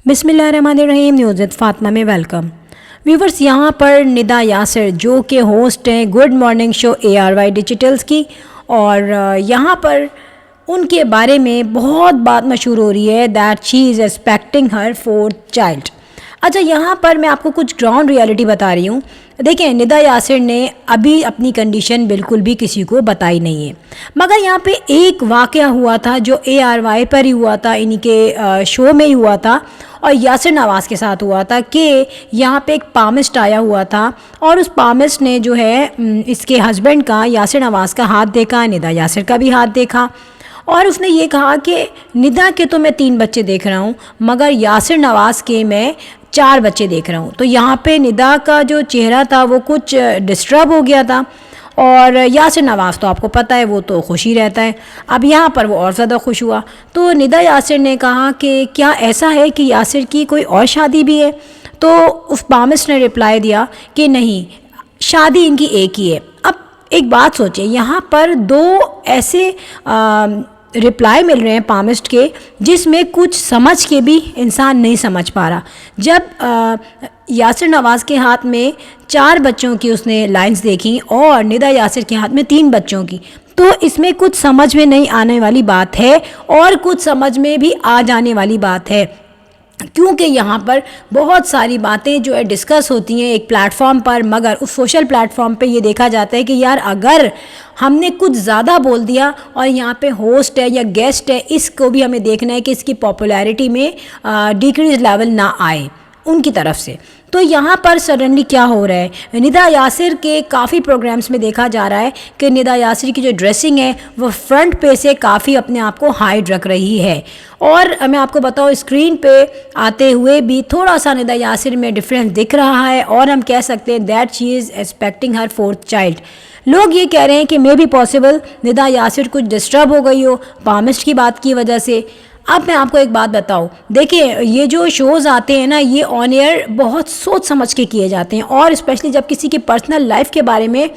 बिस्मिल्लाहिर्रहमानिर्रहीम। News with Fatima में welcome viewers. यहाँ पर निदा यासिर जो कि होस्ट हैं good morning show ARY digitals की, और यहाँ पर उनके बारे में बहुत बात मशहूर हो रही है that she is expecting her 4th child. अच्छा, यहाँ पर मैं आपको कुछ ग्राउंड रियलिटी बता रही हूँ। देखें, निदा यासिर ने अभी अपनी कंडीशन बिल्कुल भी किसी को बताई नहीं है, मगर यहाँ पे एक वाक़या हुआ था जो ARY पर ही हुआ था, इन्हीं के शो में ही हुआ था, और यासिर नवाज़ के साथ हुआ था कि यहाँ पे एक पामिस्ट आया हुआ था, और उस पामिस्ट ने जो है इसके हस्बैंड का, यासिर नवाज़ का हाथ देखा, निदा यासिर का भी हाथ देखा, और उसने ये कहा कि निदा के तो मैं 3 बच्चे देख रहा हूँ, मगर यासिर नवाज़ के मैं 4 बच्चे देख रहा हूँ। तो यहाँ पे निदा का जो चेहरा था वो कुछ डिस्टर्ब हो गया था, और यासिर नवाज़ तो आपको पता है वो तो खुश ही रहता है। अब यहाँ पर वो और ज़्यादा खुश हुआ, तो निदा यासिर ने कहा कि क्या ऐसा है कि यासिर की कोई और शादी भी है? तो उस पामिस्ट ने रिप्लाई दिया कि नहीं, शादी इनकी एक ही है। अब एक बात सोचिए, यहाँ पर 2 ऐसे रिप्लाई मिल रहे हैं पामिस्ट के जिसमें कुछ समझ के भी इंसान नहीं समझ पा रहा। जब यासिर नवाज़ के हाथ में 4 बच्चों की उसने लाइंस देखी और निदा यासिर के हाथ में 3 बच्चों की, तो इसमें कुछ समझ में नहीं आने वाली बात है और कुछ समझ में भी आ जाने वाली बात है, क्योंकि यहाँ पर बहुत सारी बातें जो है डिस्कस होती हैं एक प्लेटफॉर्म पर, मगर उस सोशल प्लेटफॉर्म पे ये देखा जाता है कि यार अगर हमने कुछ ज़्यादा बोल दिया, और यहाँ पे होस्ट है या गेस्ट है, इसको भी हमें देखना है कि इसकी पॉपुलैरिटी में डिक्रीज लेवल ना आए उनकी तरफ से। तो यहाँ पर सडनली क्या हो रहा है, निदा यासिर के काफ़ी प्रोग्राम्स में देखा जा रहा है कि निदा यासिर की जो ड्रेसिंग है वो फ्रंट पे से काफ़ी अपने आप को हाइड रख रही है, और मैं आपको बताऊँ स्क्रीन पे आते हुए भी थोड़ा सा निदा यासिर में डिफरेंस दिख रहा है, और हम कह सकते हैं that she is expecting her 4th child. लोग ये कह रहे हैं कि may be possible Nida Yasir कुछ डिस्टर्ब हो गई हो पामिस्ट की बात की वजह से। अब मैं आपको एक बात बताऊं, देखिए ये जो शोज़ आते हैं ना, ये ऑन एयर बहुत सोच समझ के किए जाते हैं, और स्पेशली जब किसी की पर्सनल लाइफ के बारे में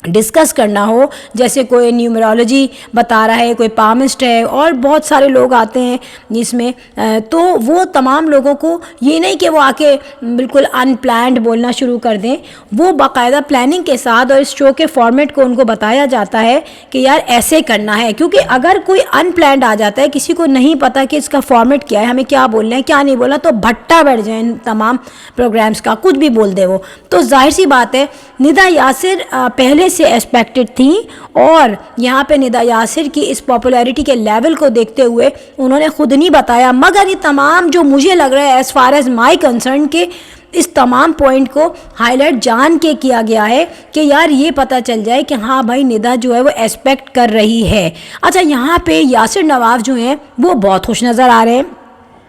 डिस्कस करना हो, जैसे कोई न्यूमरोलॉजी बता रहा है, कोई पामिस्ट है, और बहुत सारे लोग आते हैं इसमें, तो वो तमाम लोगों को ये नहीं कि वो आके बिल्कुल अनप्लान्ड बोलना शुरू कर दें, वो बाकायदा प्लानिंग के साथ और इस शो के फॉर्मेट को उनको बताया जाता है कि यार ऐसे करना है, क्योंकि अगर कोई अनप्लान्ड आ जाता है, किसी को नहीं पता कि इसका फॉर्मेट क्या है, हमें क्या बोलना है क्या नहीं बोलना, तो भट्टा बैठ जाए इन तमाम प्रोग्राम्स का, कुछ भी बोल दे वो। तो जाहिर सी बात है निदा यासिर पहले से एक्सपेक्टेड थी, और यहाँ पे निदा यासिर की इस पॉपुलैरिटी के लेवल को देखते हुए उन्होंने खुद नहीं बताया, मगर ये तमाम जो मुझे लग रहा है as far as my concern के इस तमाम पॉइंट को हाईलाइट जान के किया गया है कि यार ये पता चल जाए कि हाँ भाई निदा जो है वो एक्सपेक्ट कर रही है। अच्छा, यहाँ पे यासिर नवाज़ जो हैं वो बहुत खुश नज़र आ रहे हैं,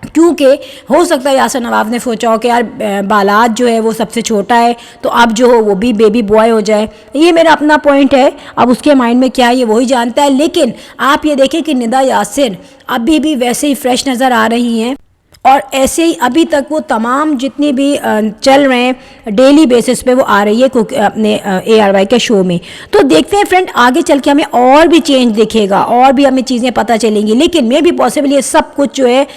क्योंकि हो सकता है यासिर नवाज़ ने सोचा हो कि यार बालात जो है वो सबसे छोटा है, तो अब जो हो वो भी बेबी बॉय हो जाए। ये मेरा अपना पॉइंट है, अब उसके माइंड में क्या है ये वही जानता है। लेकिन आप ये देखें कि निदा यासिर अभी भी वैसे ही फ्रेश नज़र आ रही हैं, और ऐसे ही अभी तक वो तमाम जितनी भी चल रहे हैं डेली बेसिस पे वो आ रही है अपने ARY के शो में। तो देखते हैं फ्रेंड, आगे चल के हमें और भी चेंज दिखेगा और भी हमें चीज़ें पता चलेंगी, लेकिन मे भी पॉसिबल ये सब कुछ जो है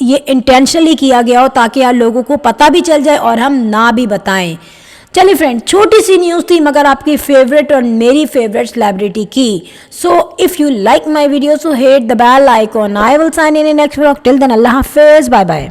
ये इंटेंशनली किया गया हो ताकि यार लोगों को पता भी चल जाए और हम ना भी बताएं। चलिए फ्रेंड, छोटी सी न्यूज़ थी मगर आपकी फेवरेट और मेरी फेवरेट सेलिब्रिटी की। So if you like my video so hit the bell icon. I will sign in next vlog. Till then अल्लाह हाफिज़, बाय बाय।